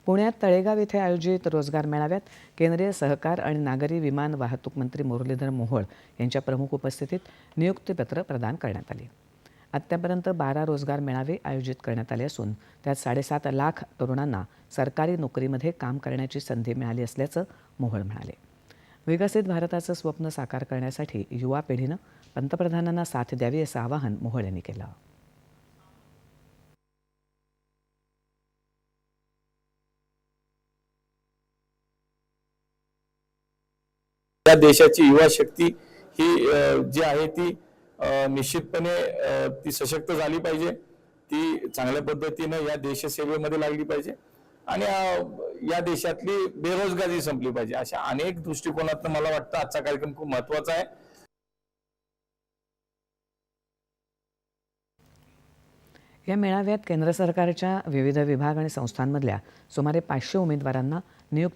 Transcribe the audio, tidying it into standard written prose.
पुण्यात तळेगाव येथे आयोजित रोजगार मेळाव्यात केंद्रीय सहकार आणि नागरी विमान वाहतूक मंत्री मुरलीधर मोहोळ यांच्या प्रमुख उपस्थितीत नियुक्तीपत्र प्रदान करण्यात आली। आत्तापर्यंत 12 रोजगार मेळावे आयोजित करण्यात आले असून त्यात 7.5 लाख तरुणांना सरकारी नोकरीमध्ये काम करण्याची संधी मिळाली असल्याचं मोहोळ म्हणाले। विकसित भारताचं स्वप्न साकार करण्यासाठी युवा पिढीनं पंतप्रधानांना साथ द्यावी असं आवाहन मोहोळ यांनी केलं। या देशाची युवा शक्ती ही जी आहे ती निश्चितपणे ती सशक्त झाली पाहिजे, ती चांगल्या पद्धतीने या देशसेवेमध्ये लागली पाहिजे आणि या देशातली बेरोजगारी संपली पाहिजे। अशा अनेक दृष्टिकोनातून मला वाटतं आजचा कार्यक्रम खूप महत्त्वाचा आहे। या मेळाव्यात केंद्र सरकारच्या विविध विभाग आणि संस्थांमधल्या सुमारे 500 उमेदवारांना नियुक्ती